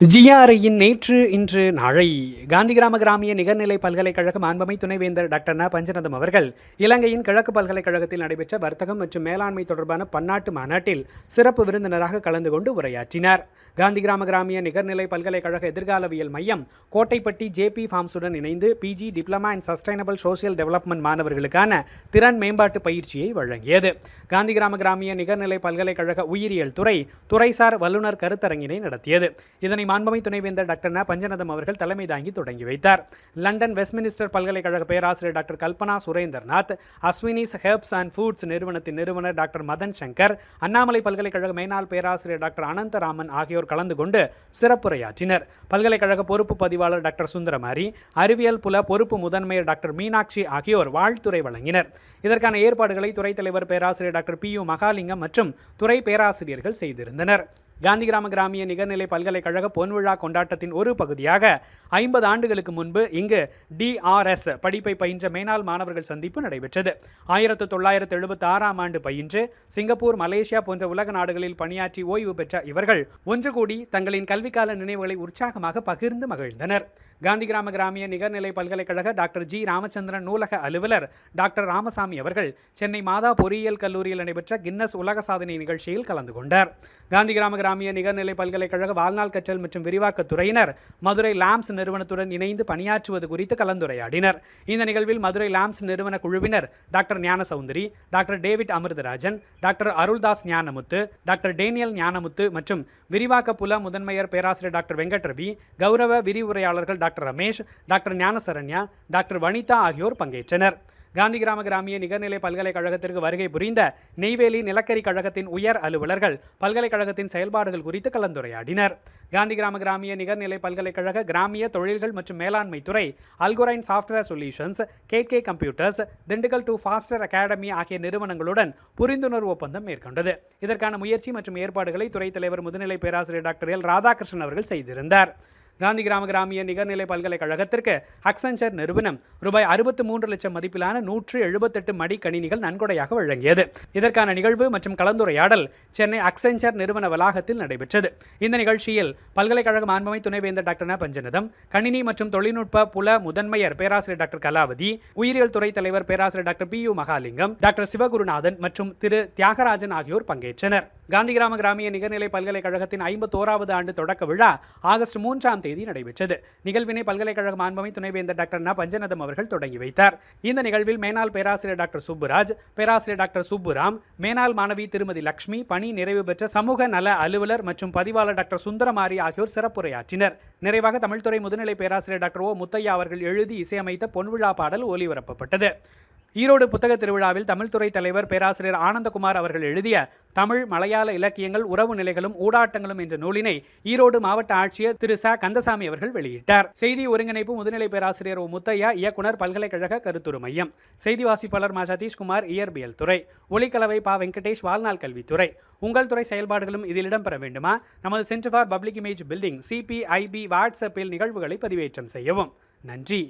ஜிஆர்ஐயின் நேற்று இன்று நாளை காந்தி கிராமிய நிகர்நிலை பல்கலைக்கழக மாண்புமை துணைவேந்தர் டாக்டர் ந. பஞ்சநதம் அவர்கள் இலங்கையின் கிழக்கு பல்கலைக்கழகத்தில் நடைபெற்ற வர்த்தகம் மற்றும் மேலாண்மை தொடர்பான பன்னாட்டு மாநாட்டில் சிறப்பு விருந்தினராக கலந்து கொண்டு உரையாற்றினார். காந்தி கிராமிய நிகர்நிலை பல்கலைக்கழக எதிர்காலவியல் மையம் கோட்டைப்பட்டி ஜேபி ஃபார்ம்ஸுடன் இணைந்து PG diploma in sustainable social development மாணவர்களுக்கான திறன் மேம்பாட்டு பயிற்சியை வழங்கியது. காந்தி கிராமிய நிகர்நிலை பல்கலைக்கழக உயிரியல் துறைசார் வல்லுநர் கருத்தரங்கினை நடத்தியது. இதனை மாண்புமை துணைவேந்தர் டாக்டர் ந. பஞ்சநதம் அவர்கள் தலைமை தாங்கி தொடங்கி வைத்தார். லண்டன் வெஸ்ட்மினிஸ்டர் பல்கலைக்கழக பேராசிரியர் doctor Kalpana Surendranath, Ashwini's herbs and foods நிறுவனத்தின் நிறுவனர் டாக்டர் மதன் சங்கர், அண்ணாமலை பல்கலைக்கழக மேனாள் பேராசிரியர் டாக்டர் அனந்தராமன் ஆகியோர் கலந்து கொண்டு சிறப்புரையாற்றினர். பல்கலைக்கழக பொறுப்பு பதிவாளர் டாக்டர் சுந்தரமாரி, அறிவியல் புல பொறுப்பு முதன்மையர் டாக்டர் மீனாட்சி ஆகியோர் வாழ்த்துரை வழங்கினர். இதற்கான ஏற்பாடுகளை துறைத் தலைவர் பேராசிரியர் டாக்டர் பி. யு. மகாலிங்கம் மற்றும் துறை பேராசிரியர்கள் செய்திருந்தனர். காந்தி கிராமிய நிகர்நிலை பல்கலைக்கழக பொன்விழா கொண்டாட்டத்தின் ஒரு பகுதியாக 50 ஆண்டுகளுக்கு முன்பு இங்கு DRS படிப்பை பயின்ற மேனாள் மாணவர்கள் சந்திப்பு நடைபெற்றது. 1976ஆம் ஆண்டு பயின்று சிங்கப்பூர், மலேசியா போன்ற உலக நாடுகளில் பணியாற்றி ஓய்வு பெற்ற இவர்கள் ஒன்று கூடி தங்களின் கல்விக்கால நினைவுகளை உற்சாகமாக பகிர்ந்து மகிழ்ந்தனர். காந்தி கிராமிய நிகர்நிலை பல்கலைக்கழக டாக்டர் ஜி. ராமச்சந்திரன் நூலக அலுவலர் டாக்டர் ராமசாமி அவர்கள் சென்னை மாதா பொறியியல் கல்லூரியில் நடைபெற்ற கின்னஸ் உலக சாதனை நிகழ்ச்சியில் கலந்து கொண்டார். காந்தி கிராமிய நிகர்நிலை பல்கலைக்கழக வாழ்நாள் கற்றல் மற்றும் விரிவாக்கத் துறையினர் மதுரை லாம்ஸ் நிறுவனத்துடன் இணைந்து பணியாற்றுவது குறித்து கலந்துரையாடினர். இந்த நிகழ்வில் மதுரை லாம்ஸ் நிறுவன குழுவினர் doctor Gnanasoundari, doctor David Amirtharajan, doctor Aruldas Gnanamuthu, doctor Daniel Gnanamuthu மற்றும் விரிவாக்க புல முதன்மையர் பேராசிரியர் டாக்டர் வெங்கட்ரவி, கௌரவ விரிவுரையாளர்கள் doctor Ramesh, doctor Gnanasaranya, doctor Vanitha ஆகியோர் பங்கேற்றனர். காந்தி கிராமிய நிகர்நிலை பல்கலைக்கழகத்திற்கு வருகை புரிந்த நெய்வேலி நிலக்கரி கழகத்தின் உயர் அலுவலர்கள் பல்கலைக்கழகத்தின் செயல்பாடுகள் குறித்து கலந்துரையாடினர். காந்தி கிராமிய நிகர்நிலை பல்கலைக்கழக கிராமிய தொழில்கள் மற்றும் மேலாண்மை துறை, அல்கொரைன் சாஃப்ட்வேர் சொல்யூஷன்ஸ், கேட்கே computers, Dindigul to Foster Academy ஆகிய நிறுவனங்களுடன் புரிந்துணர்வு ஒப்பந்தம் மேற்கொண்டது. இதற்கான முயற்சி மற்றும் ஏற்பாடுகளை துறைத் தலைவர் முதுநிலை பேராசிரியர் டாக்டர் எல். ராதாகிருஷ்ணன் அவர்கள் செய்திருந்தார். காந்தி கிராமிய நிகர்நிலை பல்கலைக்கழகத்திற்கு அக்சென்சர் நிறுவனம் ரூபாய் 63 லட்சம் மதிப்பிலான 178 மடிக்கணினிகள் நன்கொடையாக வழங்கியது. இதற்கான நிகழ்வு மற்றும் கலந்துரையாடல் சென்னை அக்சென்சர் நிறுவன வளாகத்தில் நடைபெற்றது. இந்த நிகழ்ச்சியில் பல்கலைக்கழக மாண்புமை துணைவேந்தர் டாக்டர் ந. பஞ்சநதம், கணினி மற்றும் தொழில்நுட்ப புல முதன்மையர் பேராசிரியர் டாக்டர் கலாவதி, உயிரியல் துறை தலைவர் பேராசிரியர் doctor P. U. Mahalingam, doctor Sivagurunathan மற்றும் திரு தியாகராஜன் ஆகியோர் பங்கேற்றனர். காந்தி கிராமிய நிகர்நிலை பல்கலைக்கழகத்தின் 51வது ஆண்டு தொடக்க விழா ஆகஸ்ட் 3ஆம் தேதி நடைபெற்றது. நிகழ்வினை பல்கலைக்கழக மாண்புமை துணைவேந்தர் டாக்டர் ந. பஞ்சநதம் அவர்கள் தொடங்கி வைத்தார். இந்த நிகழ்வில் மேனாள் பேராசிரியர் டாக்டர் சுப்புராஜ், பேராசிரியர் டாக்டர் சுப்புராம், மேனாள் மாணவி திருமதி லட்சுமி, பணி நிறைவு பெற்ற சமூக நல அலுவலர் மற்றும் பதிவாளர் டாக்டர் சுந்தரமாரி ஆகியோர் சிறப்புரையாற்றினர். நிறைவாக தமிழ்துறை முதுநிலை பேராசிரியர் டாக்டர் ஓ. முத்தையா அவர்கள் எழுதி இசையமைத்த பொன்விழா பாடல் ஒலிபரப்பப்பட்டது. ஈரோடு புத்தக திருவிழாவில் தமிழ்துறை தலைவர் பேராசிரியர் ஆனந்தகுமார் அவர்கள் எழுதிய தமிழ் மலையாள இலக்கியங்கள் உறவு நிலைகளும் ஊடாட்டங்களும் என்ற நூலினை ஈரோடு மாவட்ட ஆட்சியர் திரு ச. கந்தசாமி அவர்கள் வெளியிட்டார். செய்தி ஒருங்கிணைப்பு முதுநிலை பேராசிரியர் ஓ. முத்தையா, இயக்குனர் பல்கலைக்கழக கருத்துரு மையம். செய்தி வாசிப்பாளர் மா. சதீஷ்குமார், இயற்பியல் துறை. ஒளிக்கலவை பா. வெங்கடேஷ், வாழ்நாள் கல்வித்துறை. உங்கள் துறை செயல்பாடுகளும் இதில் இடம்பெற வேண்டுமா? நமது centre for public image building CPIB வாட்ஸ்அப்பில் நிகழ்வுகளை பதிவேற்றம் செய்யவும். நன்றி.